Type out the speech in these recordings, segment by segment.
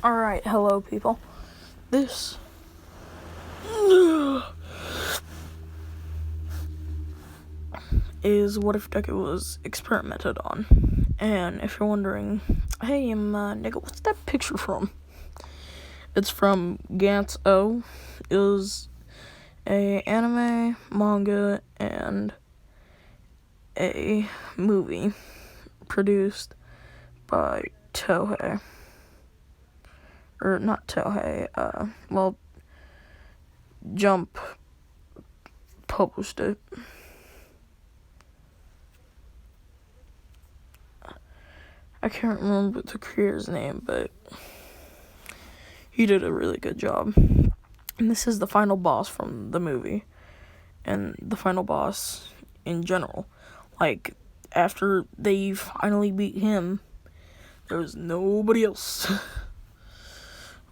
Alright, hello people. This is what if deku was experimented on. And if you're wondering, hey, nigga, what's that picture from? It's from Gantz. It was a anime, manga, and a movie produced by Tohei. Or not Tohei, Jump published it. I can't remember the creator's name, but he did a really good job. And this is the final boss from the movie. And the final boss in general. Like, after they finally beat him, there was nobody else.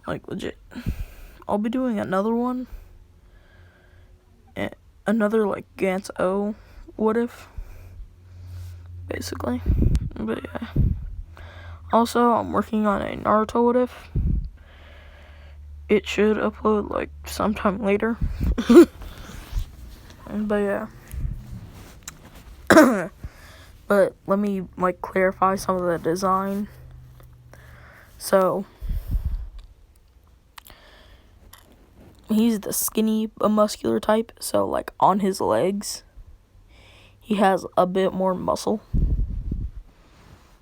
Like, legit. I'll be doing another one. Another, like, Gantz O what if. Basically. But yeah. Also, I'm working on a Naruto what if. It should upload, like, sometime later. But yeah. But let me, like, clarify some of the design. So, he's the skinny, muscular type. So, like, on his legs, he has a bit more muscle.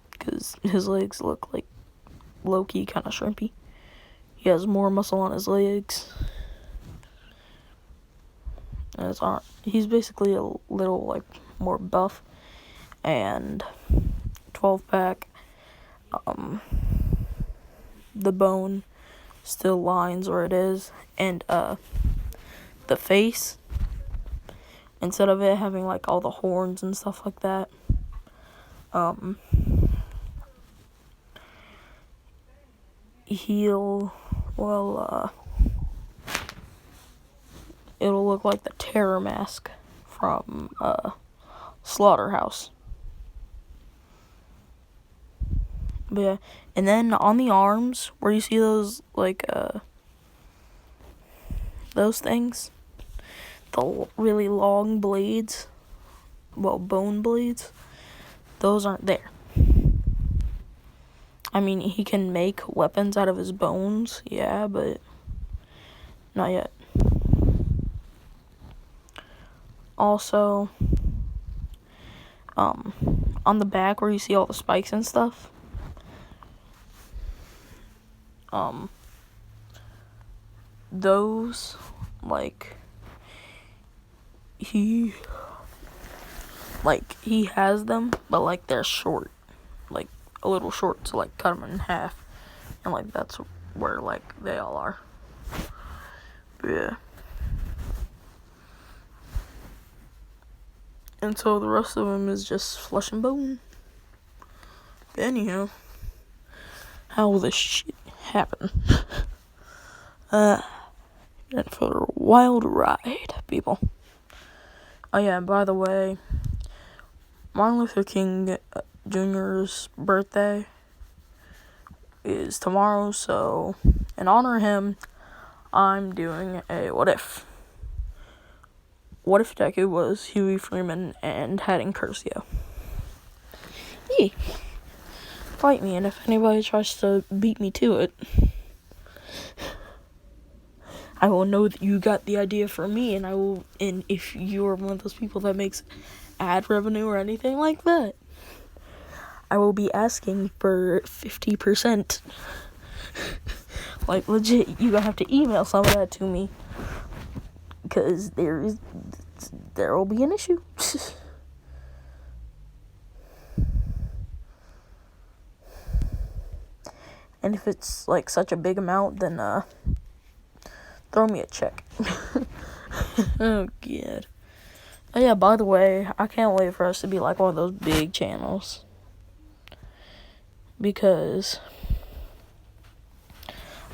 Because his legs look, like, low-key kind of shrimpy. He has more muscle on his legs. And his arm. He's basically a little, like, more buff. And 12-pack. The bone still lines where it is. And, the face, instead of it having, like, all the horns and stuff like that, it'll look like the terror mask from, Slaughterhouse. But yeah, and then on the arms, where you see those, like, those things, the really long blades, bone blades, those aren't there. I mean, he can make weapons out of his bones, yeah, but not yet. Also, on the back where you see all the spikes and stuff, those, like, he has them, but, like, they're short, like, a little short, so, like, cut them in half, and, like, that's where, like, they all are. But yeah. And so the rest of them is just flesh and bone. But anyhow, how will this shit happen? In for a wild ride, people. Oh yeah, by the way, Martin Luther King Jr.'s birthday is tomorrow, so in honor of him, I'm doing a what if. What if deku was Huey Freeman and Hatton Curcio? Hey, fight me, and if anybody tries to beat me to it, I will know that you got the idea from me, and if you're one of those people that makes ad revenue or anything like that, I will be asking for 50%. Like, legit, you have to email some of that to me, because there will be an issue. And if it's, like, such a big amount, then, throw me a check. Oh, God. Oh, yeah, by the way, I can't wait for us to be, like, one of those big channels. Because,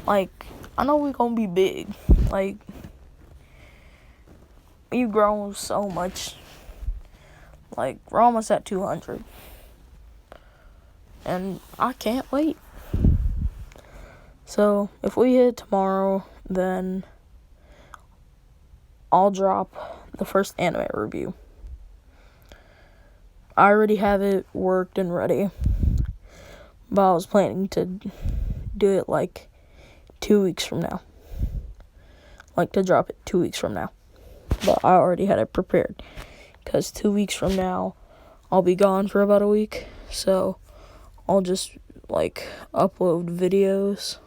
like, I know we're gonna be big. Like, we've grown so much. Like, we're almost at 200. And I can't wait. So, if we hit tomorrow, then I'll drop the first anime review. I already have it worked and ready, but I was planning to do it like 2 weeks from now. Like to drop it 2 weeks from now. But I already had it prepared, because 2 weeks from now, I'll be gone for about a week, so I'll just, like, upload videos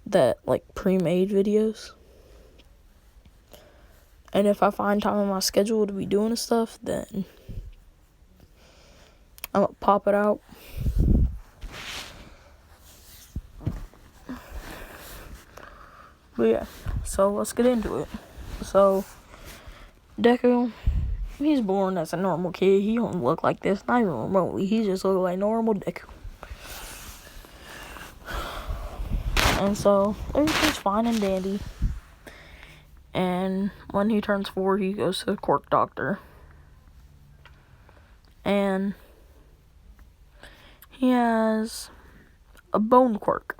that, like, pre-made videos. And if I find time in my schedule to be doing this stuff, then I'm gonna pop it out. But yeah, so let's get into it. So, Deku, he's born as a normal kid. He don't look like this, not even remotely. He just looks like normal Deku. And so, everything's fine and dandy. And when he turns 4, he goes to the quirk doctor. And he has a bone quirk.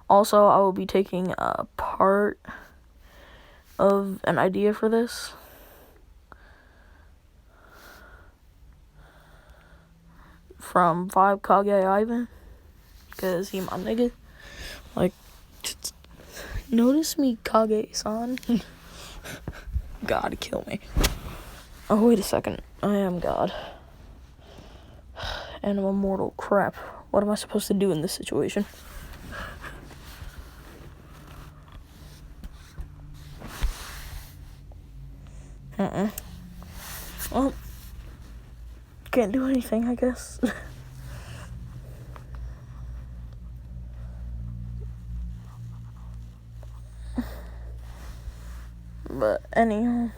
Also, I will be taking a part of an idea for this. From 5 Kage Ivan. Because he my nigga. Like, just notice me, Kage-san. God, kill me. Oh, wait a second. I am God. And I'm immortal. Crap. What am I supposed to do in this situation? Well, can't do anything, I guess. But anyhow,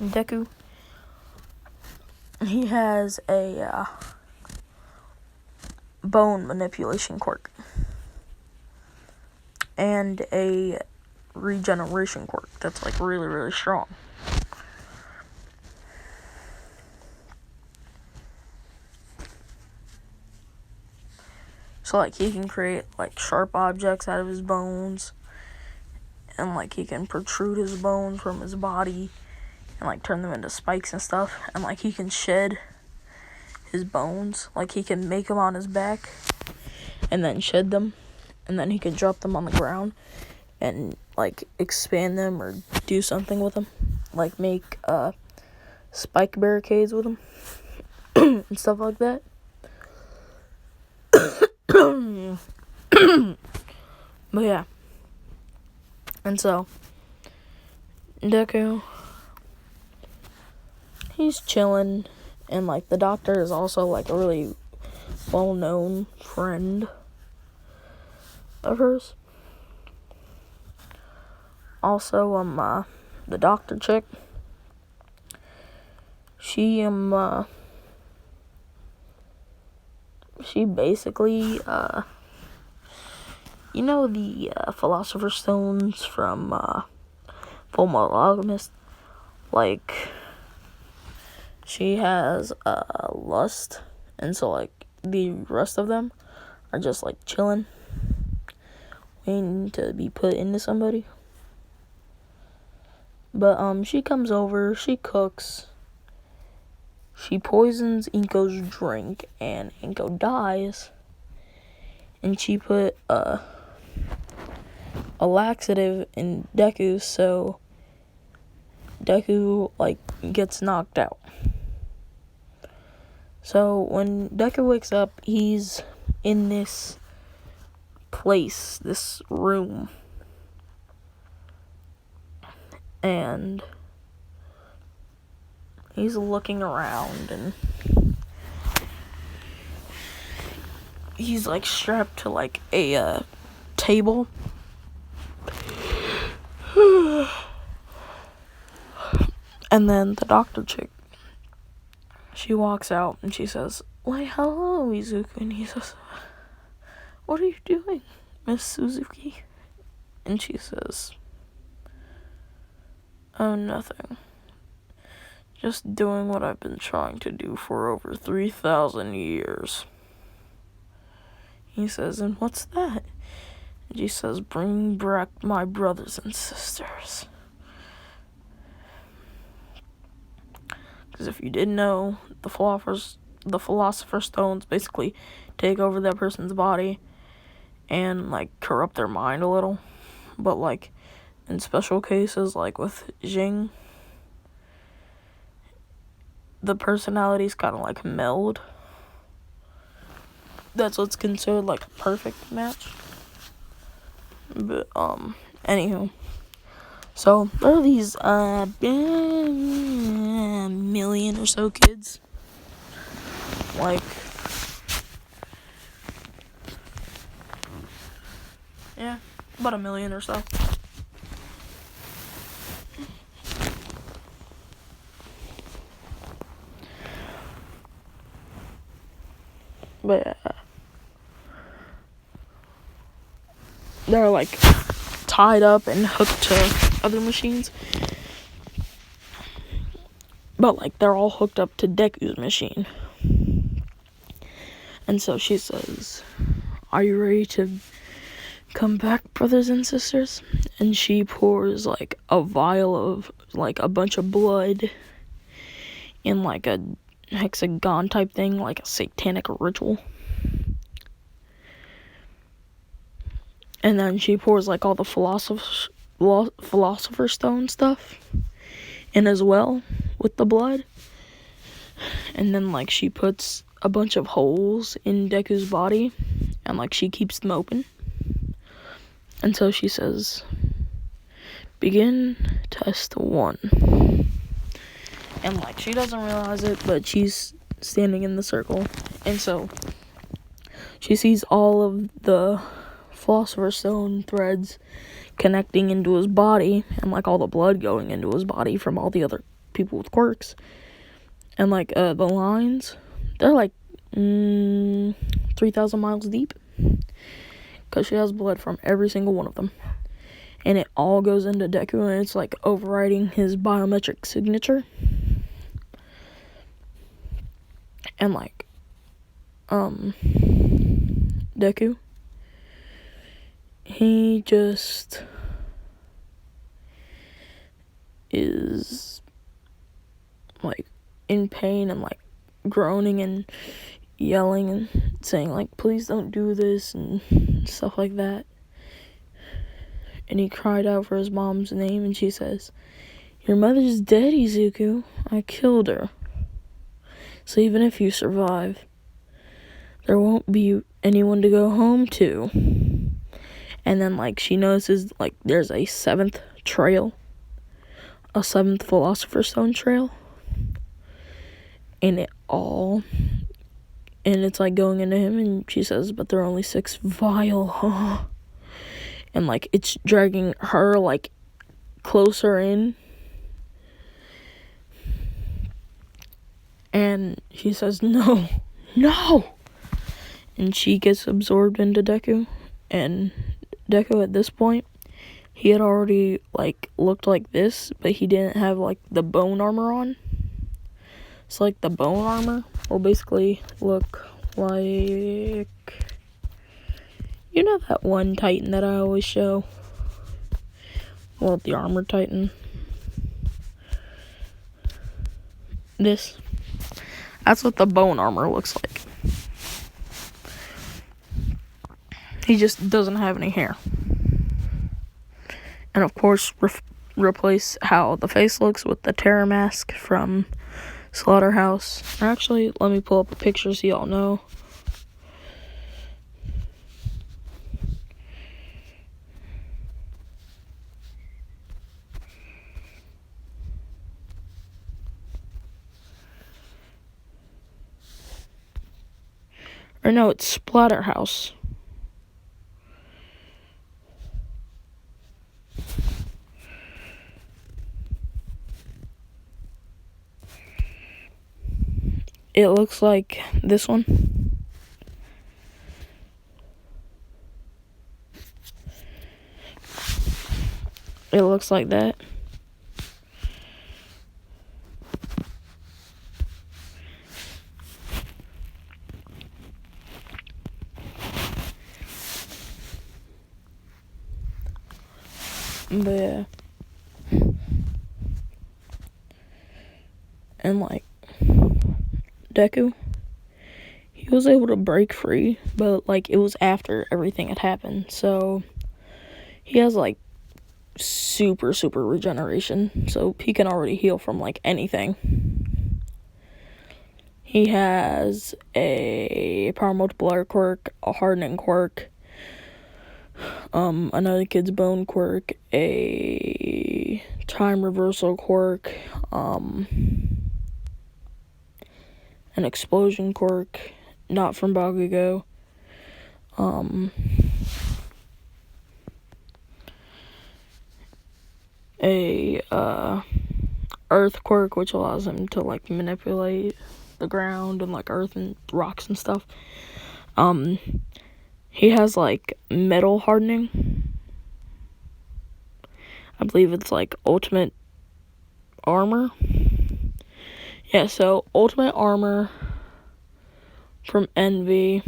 Deku, he has a bone manipulation quirk and a regeneration quirk that's like really, really strong. So like he can create like sharp objects out of his bones, and like he can protrude his bones from his body and like turn them into spikes and stuff, and like he can shed his bones, like he can make them on his back and then shed them, and then he can drop them on the ground and like expand them or do something with them, like make spike barricades with them and stuff like that. But yeah, and so Deku, he's chilling, and like the doctor is also like a really well-known friend of hers. Also, the doctor chick, she basically, you know the Philosopher's Stones from Full Metal Alchemist? Like, she has lust, and so like the rest of them are just like chilling, waiting to be put into somebody. But she comes over, she cooks, she poisons Inko's drink, and Inko dies. And she put a laxative in Deku, so Deku like gets knocked out. So when Deku wakes up, he's in this place, this room, and he's looking around, and he's like strapped to like a table. And then the doctor chick, she walks out and she says, "Why, hello, Izuku." And he says, "What are you doing, Miss Suzuki?" And she says, "Oh, nothing. Just doing what I've been trying to do for over 3,000 years. He says, and what's that? And she says, bring back my brothers and sisters. Because if you didn't know, the Philosopher's Stones basically take over that person's body and, like, corrupt their mind a little. But, like, in special cases, like with Jing, the personalities kind of, like, meld. That's what's considered, like, a perfect match. But, anywho. So, there are these, million or so kids. Like, yeah, about 1 million or so. But, they're, like, tied up and hooked to other machines. But, like, they're all hooked up to Deku's machine. And so she says, are you ready to come back, brothers and sisters? And she pours, like, a vial of, like, a bunch of blood in, like, a hexagon type thing, like a satanic ritual. And then she pours, like, all the Philosopher's Stone stuff in as well with the blood. And then, like, she puts a bunch of holes in Deku's body and, like, she keeps them open. And so she says, begin test 1. And, like, she doesn't realize it, but she's standing in the circle. And so she sees all of the Philosopher's Stone threads connecting into his body, and, like, all the blood going into his body from all the other people with quirks. And, like, the lines, they're, like, 3,000 miles deep. Because she has blood from every single one of them. And it all goes into Deku, and it's, like, overriding his biometric signature. And, like, Deku, he just is, like, in pain and, like, groaning and yelling and saying, like, please don't do this and stuff like that. And he cried out for his mom's name, and she says, your mother's dead, Izuku. I killed her. So even if you survive, there won't be anyone to go home to. And then, like, she notices, like, there's a 7th trail. A 7th Philosopher's Stone trail. And it's, like, going into him, and she says, but there are only 6 vile, And, like, it's dragging her, like, closer in. And she says, no. And she gets absorbed into Deku. And Deku, at this point, he had already, like, looked like this, but he didn't have, like, the bone armor on. So, like, the bone armor will basically look like, you know that one Titan that I always show? Well, the armored Titan. This. That's what the bone armor looks like. He just doesn't have any hair. And of course, replace how the face looks with the terror mask from Slaughterhouse. Actually, let me pull up a picture so y'all know. Or no, it's Splatterhouse. It looks like this one. It looks like that. But yeah. And like Deku, he was able to break free, but like it was after everything had happened. So he has like super regeneration, so he can already heal from like anything. He has a power multiplier quirk, a hardening quirk, another kid's bone quirk, a time reversal quirk, an explosion quirk, not from Bakugo, a earth quirk, which allows him to like manipulate the ground and like earth and rocks and stuff. He has like metal hardening. I believe it's like ultimate armor. Yeah, so ultimate armor from Envy.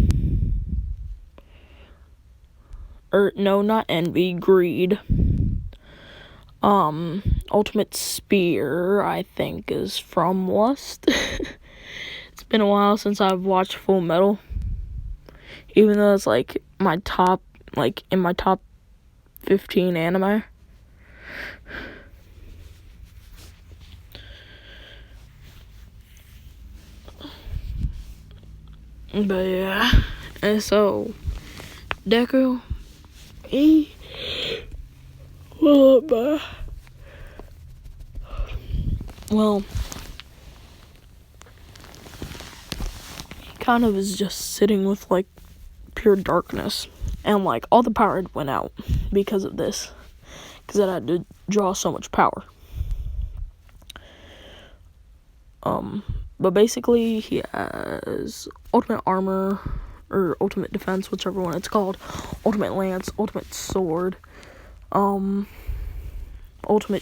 Or no, not Envy, Greed. Ultimate Spear, I think, is from Lust. It's been a while since I've watched Full Metal. Even though it's like my top, like in my top 15 anime. But yeah, and so Deku, well, he kind of is just sitting with like pure darkness, and like all the power had went out because of this, because it had to draw so much power. But basically he has ultimate armor, or ultimate defense, whichever one it's called, ultimate lance, ultimate sword, ultimate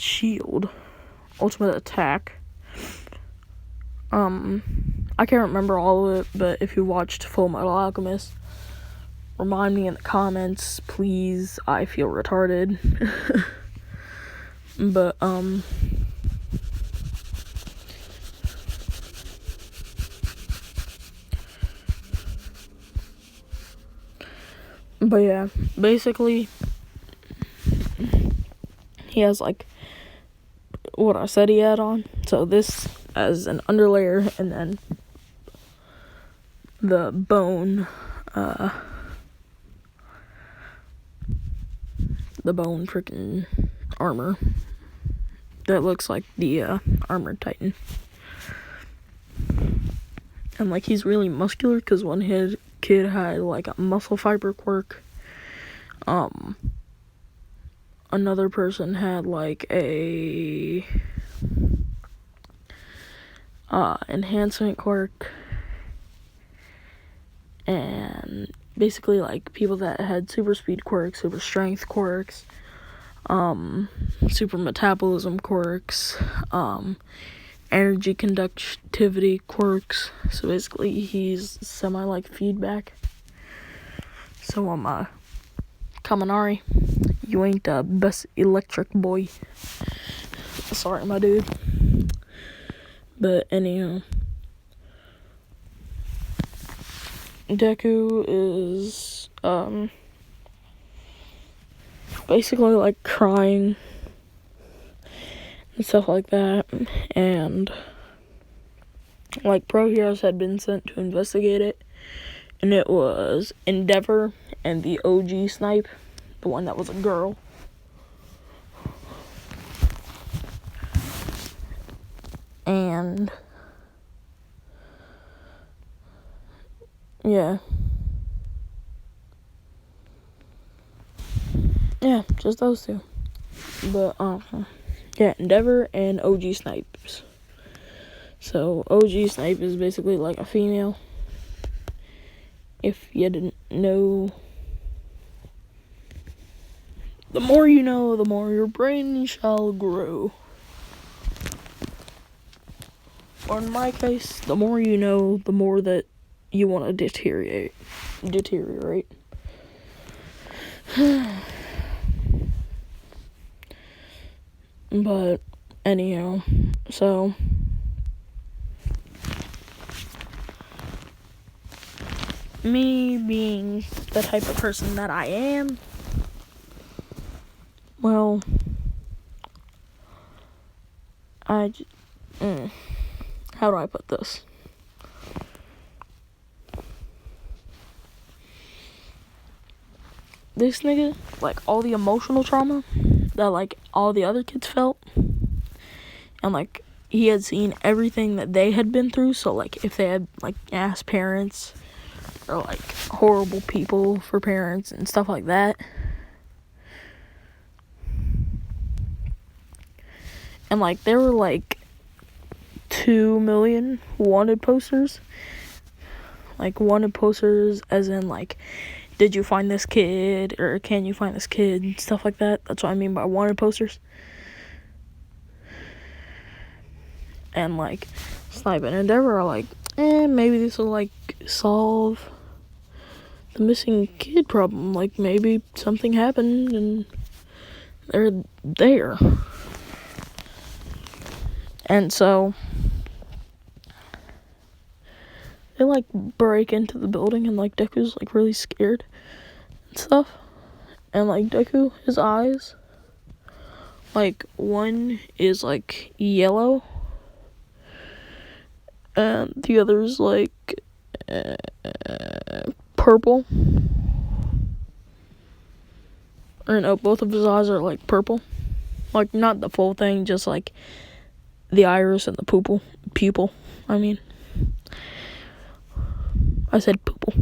shield, ultimate attack. I can't remember all of it, but if you watched Full Metal Alchemist, remind me in the comments, please. I feel retarded. But yeah, basically he has like what I said he had on. So this as an underlayer, and then the bone freaking armor that looks like the armored titan. And like he's really muscular, because one kid had like a muscle fiber quirk. Another person had like a enhancement quirk, and basically like people that had super speed quirks, super strength quirks, super metabolism quirks, energy conductivity quirks. So basically he's semi like feedback. So Kaminari, you ain't the best electric boy. Sorry, my dude. But anyhow, Deku is basically like crying and stuff like that, and like Pro Heroes had been sent to investigate it, and it was Endeavor and the OG Snipe, the one that was a girl. And yeah, just those two. But yeah, Endeavor and OG Snipes. So OG Snipe is basically like a female. If you didn't know, the more you know, the more your brain shall grow. Or in my case, the more you know, the more that you want to deteriorate. But anyhow, so me being the type of person that I am, well, how do I put this? This nigga, like, all the emotional trauma that, like, all the other kids felt, and, like, he had seen everything that they had been through, so, like, if they had, like, ass parents, or, like, horrible people for parents, and stuff like that, and, like, there were, like, 2 million wanted posters, like, wanted posters as in, like, did you find this kid, or can you find this kid, stuff like that. That's what I mean by wanted posters. And, like, Snipe and Endeavor are like, maybe this will, like, solve the missing kid problem. Like, maybe something happened and they're there. And so they, like, break into the building, and, like, Deku's, like, really scared and stuff. And, like, Deku, his eyes, like, one is, like, yellow, and the other's, like, purple. Or no, both of his eyes are, like, purple. Like, not the full thing, just, like, the iris and the pupil, I mean. I said pupil.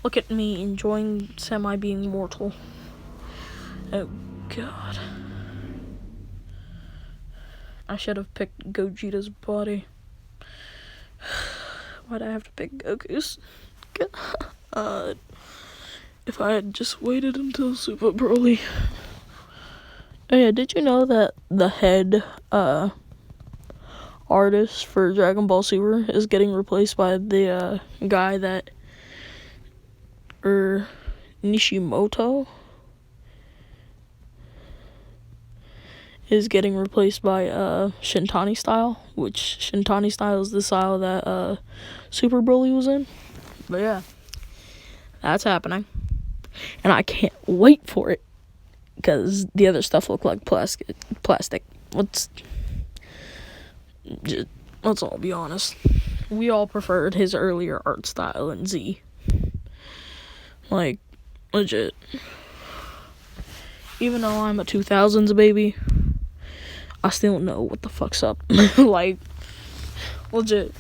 Look at me enjoying being mortal. Oh, God. I should have picked Gogeta's body. Why'd I have to pick Goku's? God. If I had just waited until Super Broly. Oh yeah, did you know that the head, artist for Dragon Ball Super is getting replaced by the, guy that, Nishimoto is getting replaced by, Shintani style, which Shintani style is the style that, Super Broly was in. But yeah, that's happening. And I can't wait for it, because the other stuff looked like plastic. Let's all be honest. We all preferred his earlier art style in Z. Like, legit. Even though I'm a 2000s baby, I still know what the fuck's up. Like, legit.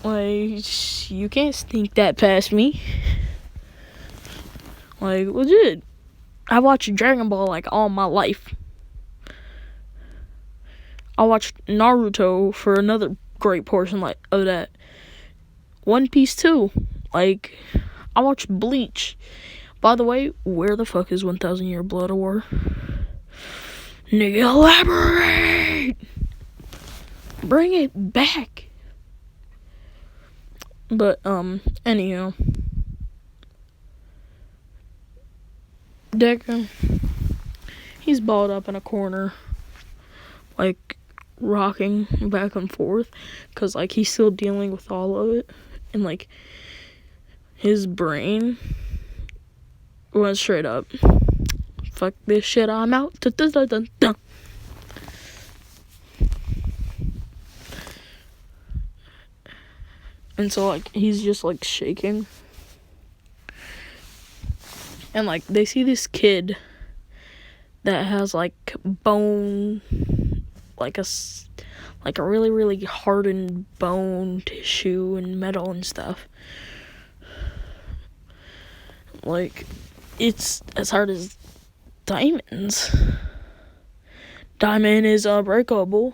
Like, you can't sneak that past me. Like, legit. I watched Dragon Ball, like, all my life. I watched Naruto for another great portion, like, of that. One Piece too. Like, I watched Bleach. By the way, where the fuck is 1000 Year Blood War? Nigga, elaborate! Bring it back. But, anyhow. Deku, he's balled up in a corner, like, rocking back and forth, because, like, he's still dealing with all of it, and, like, his brain went straight up, fuck this shit, I'm out, da-da-da-da-da. And so, like, he's just, like, shaking. And, like, they see this kid that has, like, bone, like a really, really hardened bone tissue and metal and stuff. Like, it's as hard as diamonds. Diamond is unbreakable.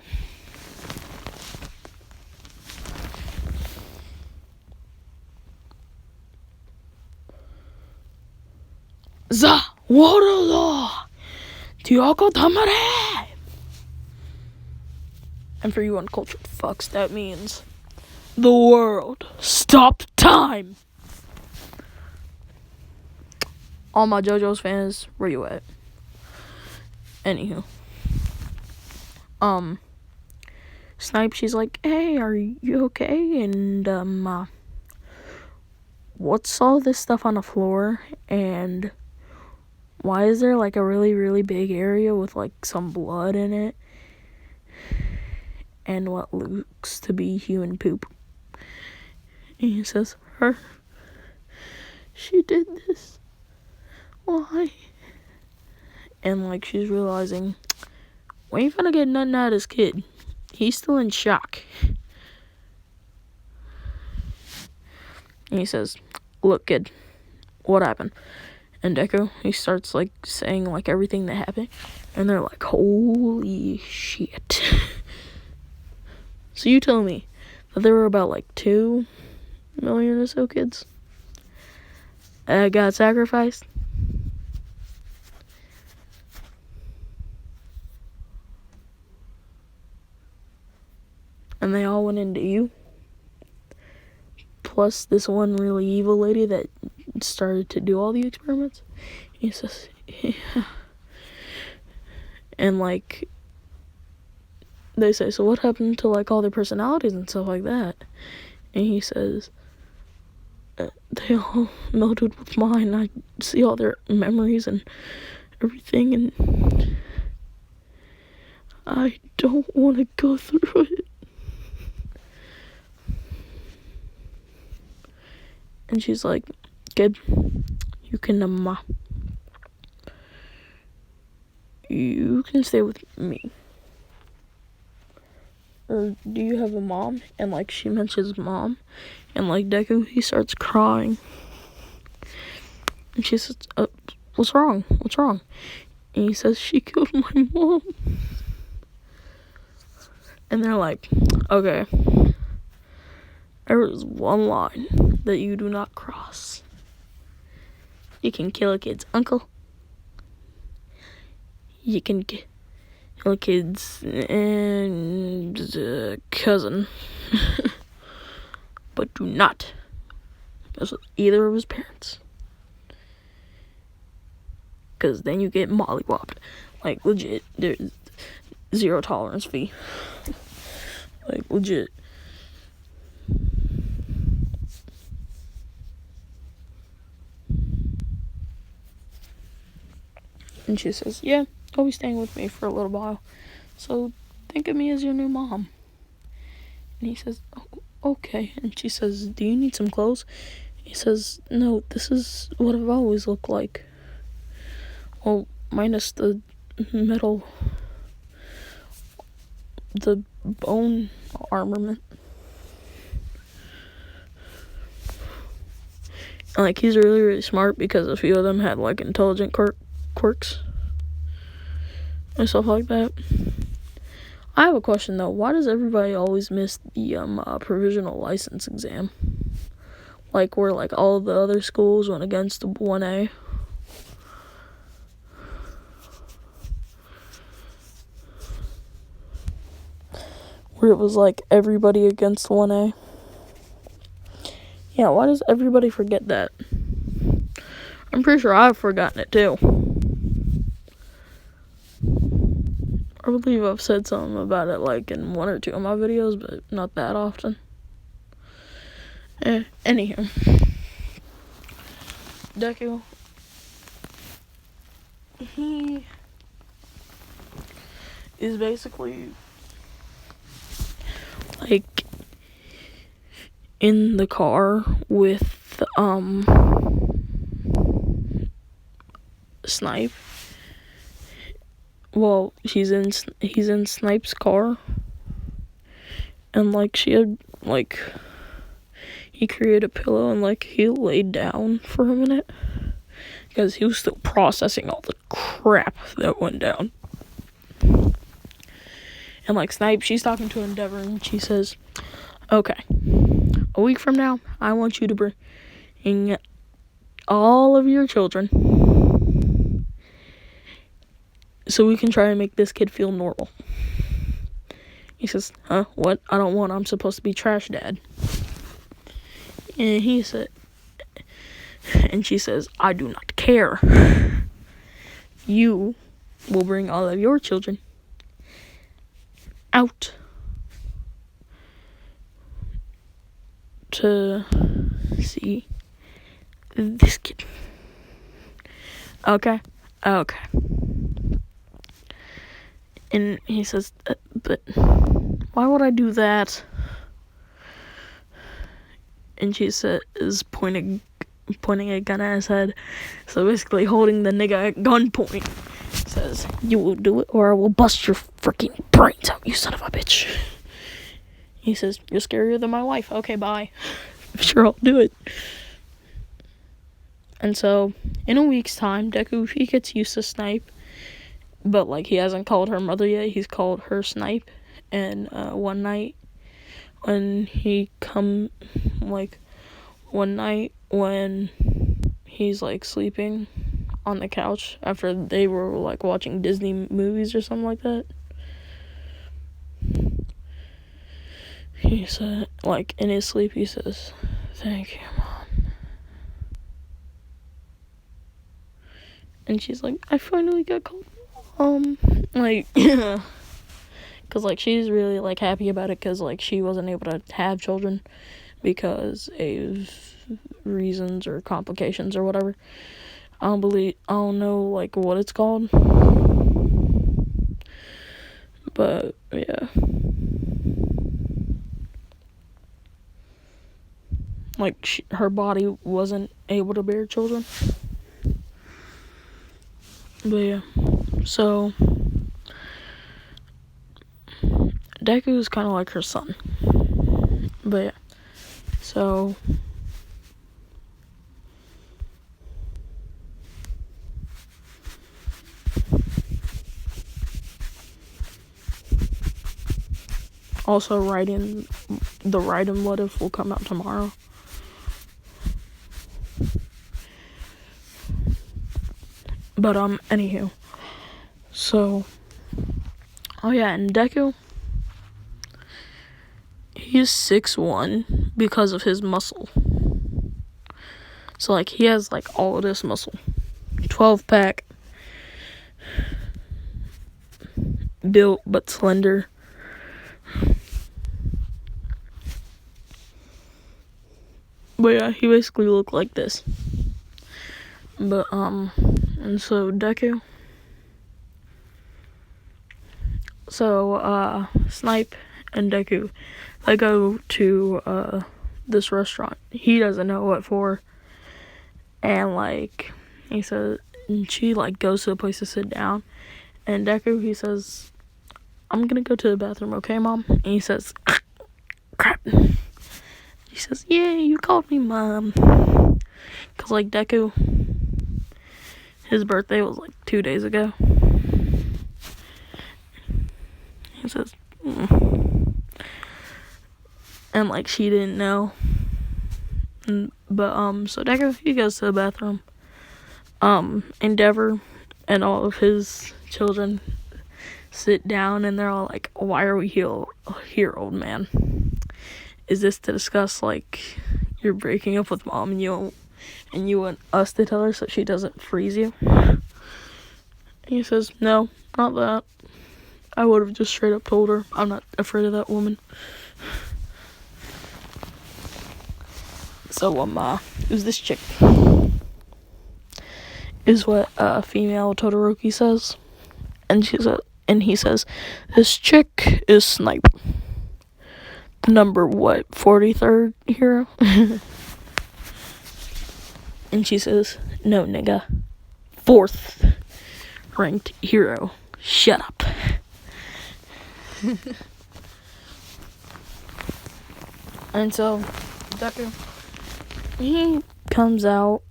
Za Waterloo Tioko Tamare. And for you uncultured fucks, that means the world stopped time. all my JoJo's fans, where you at? Anywho. Snipe, she's like, hey, are you okay? And, what's all this stuff on the floor? And why is there, like, a really, really big area with, like, some blood in it? And what looks to be human poop. And he says, her. She did this. Why? And, like, she's realizing, we ain't gonna get nothing out of this kid. He's still in shock. And he says, look, kid, what happened? And Deku, he starts, like, saying, like, everything that happened. And they're like, holy shit. So you tell me that there were about, like, 2 million or so kids that got sacrificed? And they all went into you? Plus this one really evil lady that started to do all the experiments? He says, yeah. And, like, they say, so what happened to, like, all their personalities and stuff like that? And he says, they all melted with mine. I see all their memories and everything, and I don't want to go through it. And she's like, kid, you can stay with me. Or do you have a mom? And, like, she mentions mom. And, like, Deku, he starts crying. And she says, what's wrong? What's wrong? And he says, she killed my mom. And they're like, okay. There is one line that you do not cross. You can kill a kid's uncle. You can kill a kid's and cousin. But do not mess with either of his parents. Because then you get mollywopped. Like, legit. There's 0 tolerance fee. Like, legit. And she says, yeah, you'll be staying with me for a little while. So think of me as your new mom. And he says, oh, okay. And she says, do you need some clothes? He says, no, this is what I've always looked like. Well, minus the metal, the bone armament. And, like, he's really, really smart because a few of them had, like, intelligent quirks and stuff like that. I have a question, though. Why does everybody always miss the provisional license exam? Like, where, like, all the other schools went against the 1A. Where it was, like, everybody against 1A. Yeah, why does everybody forget that? I'm pretty sure I've forgotten it, too. I believe I've said something about it, like, in 1 or 2 of my videos, but not that often. Anywho. Deku. He is basically, like, in the car with, Snipe. Well, he's in Snipe's car. And, like, she had, like, he created a pillow and, like, he laid down for a minute. Because he was still processing all the crap that went down. And, like, Snipe, she's talking to Endeavor and she says, okay, a week from now, I want you to bring all of your children so we can try and make this kid feel normal. He says, huh, what? I don't want, I'm supposed to be trash dad. And he said, And she says, I do not care. You will bring all of your children out to see this kid. Okay. And he says, but why would I do that? And she says, pointing a gun at his head. So basically holding the nigga at gunpoint. Says, you will do it or I will bust your freaking brains out, you son of a bitch. He says, you're scarier than my wife. Okay, bye. Sure, I'll do it. And so, in a week's time, Deku, he gets used to Snipe. But, like, he hasn't called her mother yet. He's called her Snipe. And one night when he's, like, sleeping on the couch after they were, like, watching Disney movies or something like that, he said, like, in his sleep, he says, thank you, Mom. And she's like, I finally got called like, because, like, she's really, like, happy about it, because, like, she wasn't able to have children because of reasons or complications or whatever. I don't know, like, what it's called, but, yeah. Like, her body wasn't able to bear children. But yeah, so Deku is kind of like her son. But yeah, so also the Raiden What If will come out tomorrow. But anywho, so oh yeah, and Deku, he's 6'1" because of his muscle. So, like, he has, like, all of this muscle. 12-pack. Built but slender. But yeah, he basically looked like this. But, and so Deku. So, Snipe and Deku, they go to, this restaurant. He doesn't know what for. And, like, he says, and she, like, goes to a place to sit down. And Deku, he says, I'm gonna go to the bathroom, okay, Mom? And he says, crap. He says, yeah, you called me Mom. Because, like, Deku, his birthday was, like, 2 days ago. He says, and, like, she didn't know. But, so Deku, he goes to the bathroom. Endeavor and all of his children sit down, and they're all like, why are we here, old man? Is this to discuss, like, you're breaking up with Mom and you want us to tell her so she doesn't freeze you? And he says, no, not that. I would have just straight up told her. I'm not afraid of that woman. So, who's this chick? Is what female Todoroki says. And he says, this chick is Snipe. The number, 43rd hero? And she says, no, nigga. 4th ranked hero. Shut up. And so, Deku, he comes out,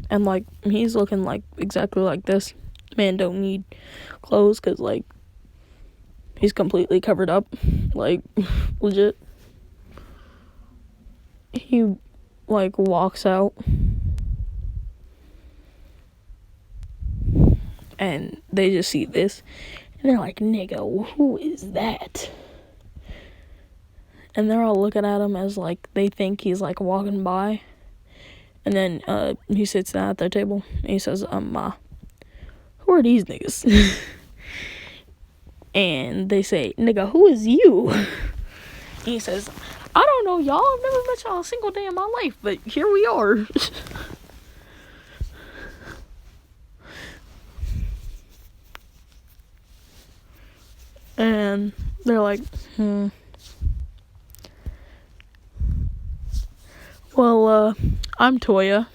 and, like, he's looking, like, exactly like this. Man don't need clothes, because, like, he's completely covered up. Like, legit. He, like, walks out. And they just see this. And they're like, nigga, who is that? And they're all looking at him as, like, they think he's, like, walking by. And then he sits down at their table and he says, who are these niggas? And they say, nigga, who is you? And he says, I don't know, y'all. I've never met y'all a single day in my life, but here we are. And they're like, Well, I'm Toya.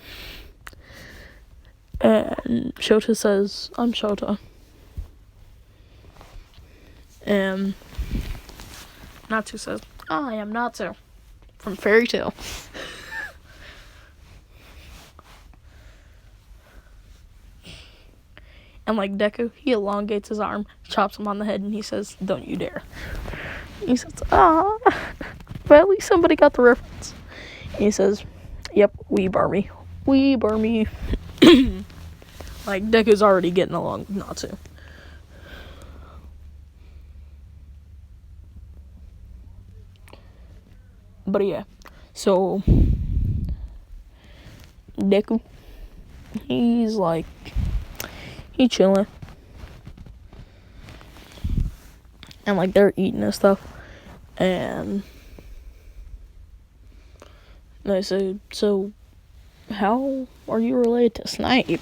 And Shota says, I'm Shota. And Natsu says, I am Natsu. From Fairy Tail. And like Deku, he elongates his arm, chops him on the head, and he says, don't you dare. He says, but at least somebody got the reference. And he says, yep, weeb army. Weeb army. Like, Deku's already getting along with Natsu. But yeah, so Deku, he's chilling. And like they're eating and stuff. And they said, so how are you related to Snipe?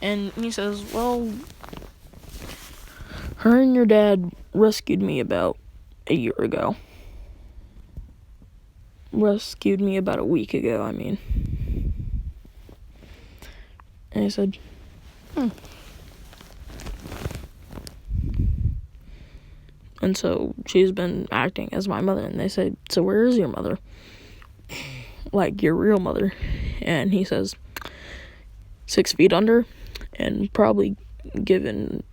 And he says, well, her and your dad rescued me about a year ago. Rescued me about a week ago, I mean. And he said, And so she's been acting as my mother. And they said, so where is your mother? Like, your real mother. And he says, 6 feet under. And probably giving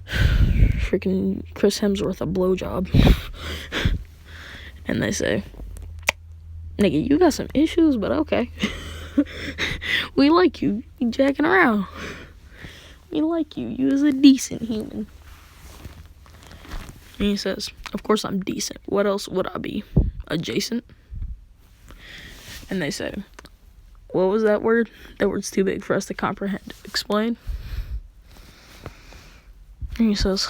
freaking Chris Hemsworth a blowjob. And they say, nigga, you got some issues, but okay. We like you. You jacking around. We like you. You is a decent human. And he says, of course I'm decent. What else would I be? Adjacent? And they say, what was that word? That word's too big for us to comprehend. Explain. And he says,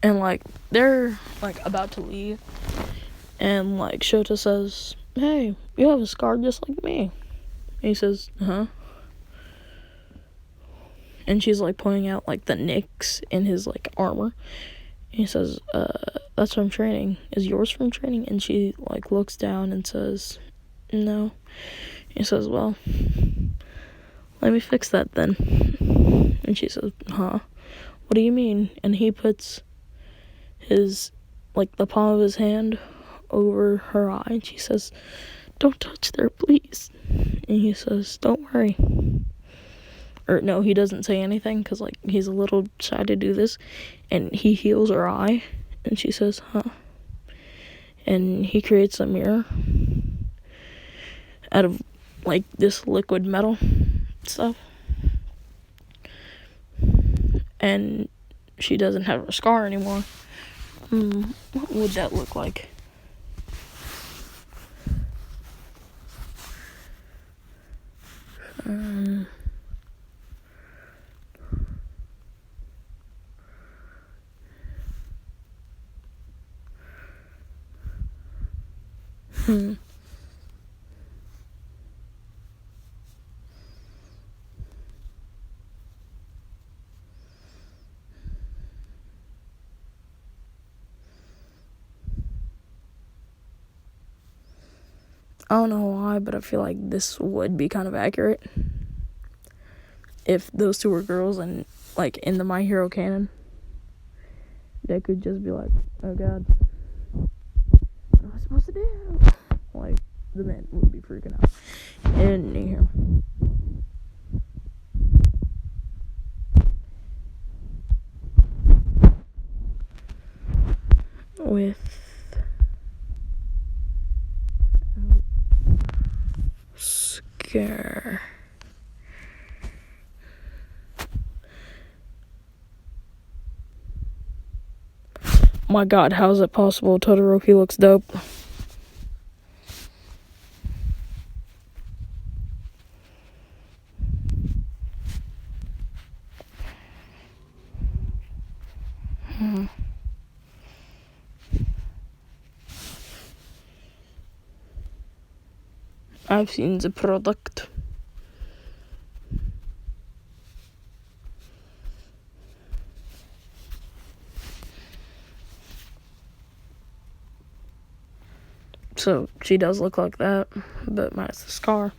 and like, they're like about to leave. And like, Shota says, hey, you have a scar just like me. And he says, huh? And she's like pointing out like the nicks in his like armor. And he says, that's from training. Is yours from training? And she like looks down and says, no. He says, well, let me fix that then. And she says, huh? What do you mean? And he puts his, like the palm of his hand over her eye. And she says, don't touch there, please. And he says, don't worry. Or no, he doesn't say anything because like he's a little shy to do this. And he heals her eye. And she says, huh? And he creates a mirror out of like this liquid metal stuff. And she doesn't have her scar anymore. What would that look like? I don't know why, but I feel like this would be kind of accurate if those two were girls and like in the My Hero canon. They could just be like, oh god, what am I supposed to do? Like, the men would be freaking out. And here. With scare. My god, how is it possible? Todoroki looks dope. I've seen the product. So she does look like that, but minus the scar.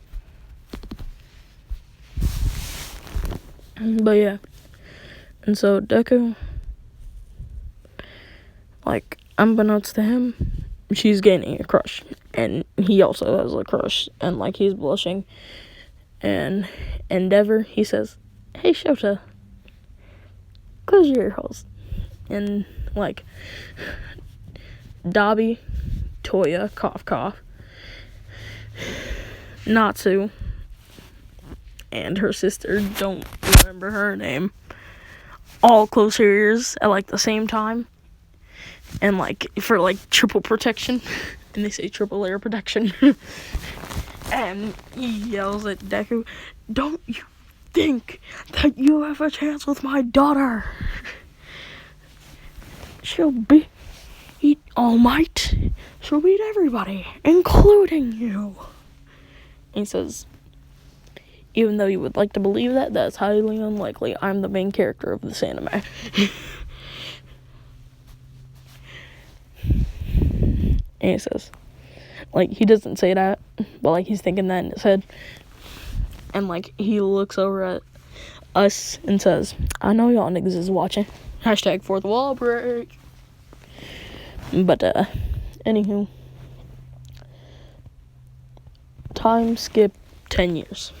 But yeah. And so Deku, like, unbeknownst to him, she's gaining a crush. And he also has a crush. And, like, he's blushing. And Endeavor, he says, "Hey, Shota, close your ear holes." And, like, Dabi, Toya, cough, cough, Natsu, and her sister, don't remember her name, all close her ears at, like, the same time. And, like, for, like, triple protection. And they say triple layer protection. And he yells at Deku, "Don't you think that you have a chance with my daughter? She'll beat All Might. She'll beat everybody, including you." And he says, "Even though you would like to believe that, that's highly unlikely. I'm the main character of this anime." And he says, like, he doesn't say that, but, like, he's thinking that in his head. And, like, he looks over at us and says, "I know y'all niggas is watching. Hashtag fourth wall break." But, anywho. Time skip 10 years.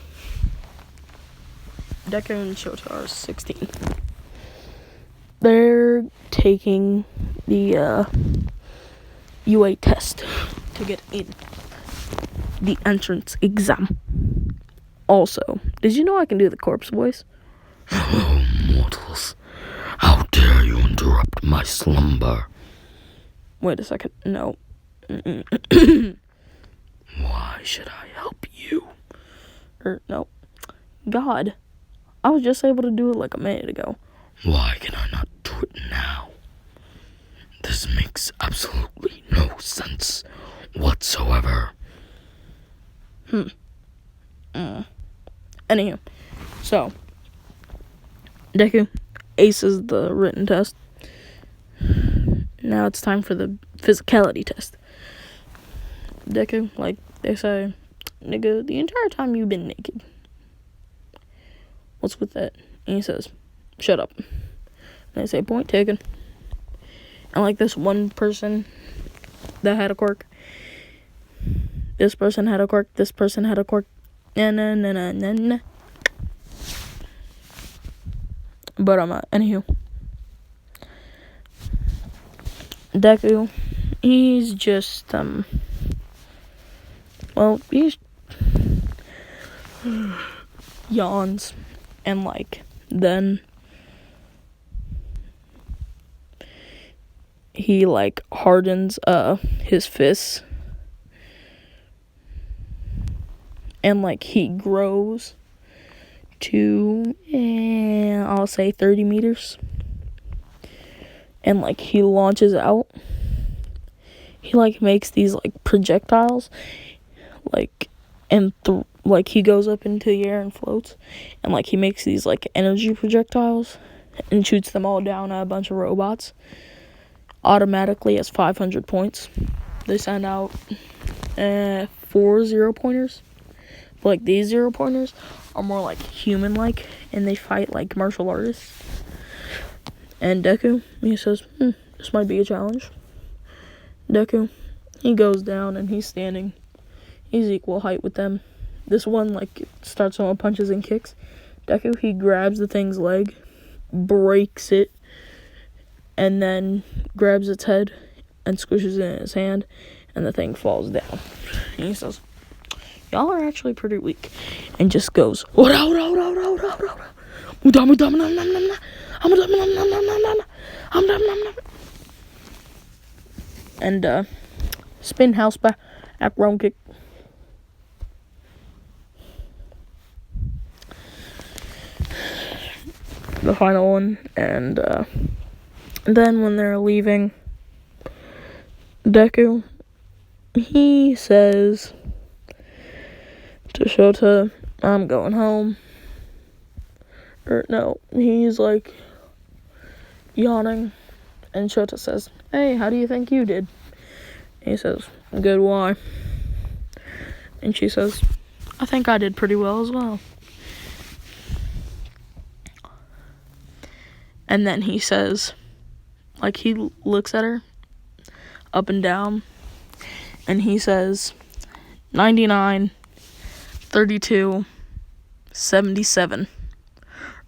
Deku and Shota are 16. They're taking the, UA test to get in. The entrance exam. Also, did you know I can do the corpse voice? "Hello, mortals. How dare you interrupt my slumber?" Wait a second. No. "Why should I help you?" No. God. I was just able to do it like a minute ago. "Why can I not do it now? This makes absolutely no sense whatsoever." Anywho. So. Deku aces the written test. Now it's time for the physicality test. Deku, like they say, "Nigga, the entire time you've been naked. What's with that?" And he says, "Shut up." And they say, "Point taken." And, like, this one person that had a quirk. This person had a quirk. This person had a quirk. Nah. But anywho. Deku, he's just, well, he's yawns. And, like, then he, like, hardens, his fists. And, like, he grows to, I'll say 30 meters. And, like, he launches out. He, like, makes these, like, projectiles. Like, and, like, he goes up into the air and floats. And, like, he makes these, like, energy projectiles. And shoots them all down at a bunch of robots. Automatically as 500 points. They send out 4 0-pointers. But, like, these 0-pointers are more, like, human-like. And they fight like martial artists. And Deku, he says, "This might be a challenge." Deku, he goes down and he's standing. He's equal height with them. This one, like, starts throwing punches and kicks. Deku, he grabs the thing's leg, breaks it, and then grabs its head and squishes it in his hand, and the thing falls down. And he says, "Y'all are actually pretty weak." And just goes, and spin house back round kick. The final one, and then when they're leaving, Deku, he says to Shota, I'm going home. Or no, he's like yawning, and Shota says, hey, how do you think you did? And he says, good, why? And she says, I think I did pretty well as well. And then he says, like, he looks at her up and down, and he says 99, 32, 77.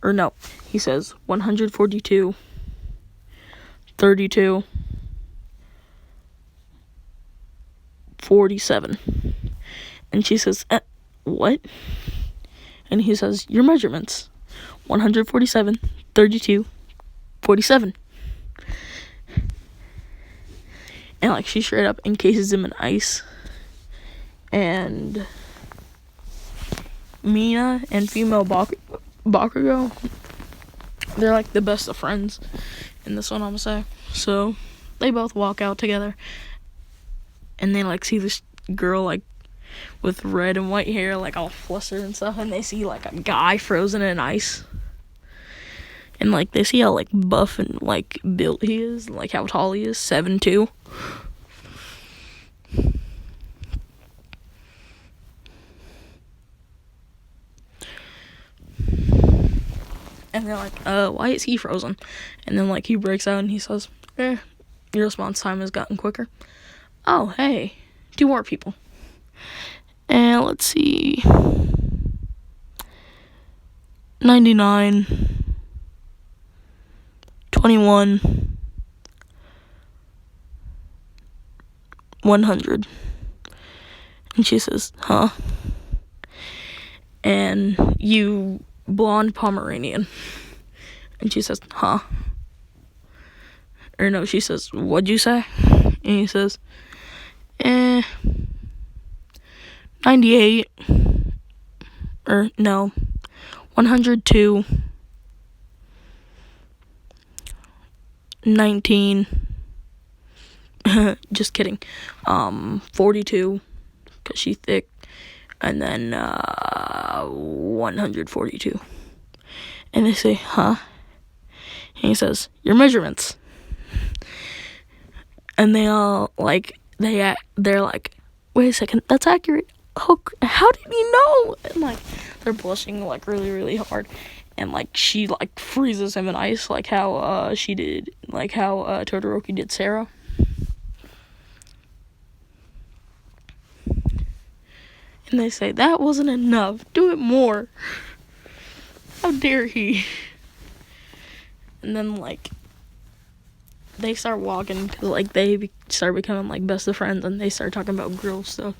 Or no, he says 142, 32, 47. And she says, what? And he says, your measurements, 147, 32, 47. And like, she straight up encases him in ice. And Mina and female Bakugo, they're like the best of friends in this one, I'm gonna say. So they both walk out together, and they like see this girl like with red and white hair, like all flustered and stuff, and they see like a guy frozen in ice. And, like, they see how, like, buff and, like, built he is, like, how tall he is, 7'2". And they're like, why is he frozen? And then, like, he breaks out and he says, your response time has gotten quicker. Oh, hey, 2 more people. And let's see. 99... 21, 100. And she says, huh? And you blonde Pomeranian. And she says, huh? Or no, she says, what'd you say? And he says, 98. Or no, 102. 19. Just kidding. 42, because she's thick. And then 142. And they say, huh? And he says, your measurements. And they all like, they're like, wait a second, that's accurate. Oh, how did he know? And like, they're blushing like really, really hard. And, like, she, like, freezes him in ice, like how, she did, like how, Todoroki did Sarah. And they say, that wasn't enough. Do it more. How dare he? And then, like, they start walking, because, like, they start becoming, like, best of friends, and they start talking about girl stuff.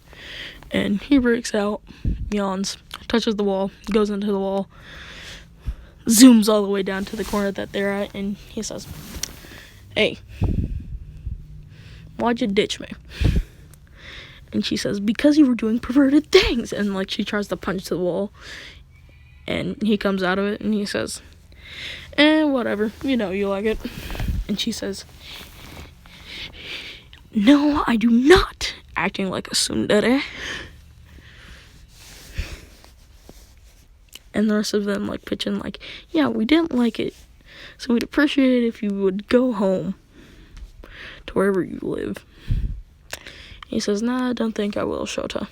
And he breaks out, yawns, touches the wall, goes into the wall, zooms all the way down to the corner that they're at, and he says, hey, why'd you ditch me? And she says, because you were doing perverted things. And, like, she tries to punch the wall, and he comes out of it, and he says, whatever, you know you like it. And she says, no, I do not, acting like a tsundere. And the rest of them, like, pitch in, like, yeah, we didn't like it, so we'd appreciate it if you would go home to wherever you live. He says, nah, I don't think I will, Shota.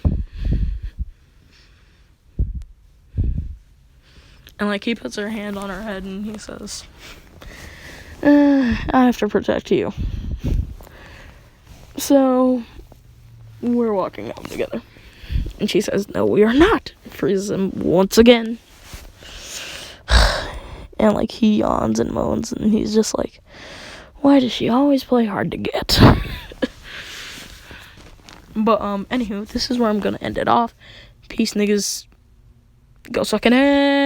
And, like, he puts her hand on her head, and he says, I have to protect you. So, we're walking home together. And she says, no, we are not. Freezes him once again. And, like, he yawns and moans, and he's just like, why does she always play hard to get? But, anywho, this is where I'm gonna end it off. Peace, niggas. Go suck an ass.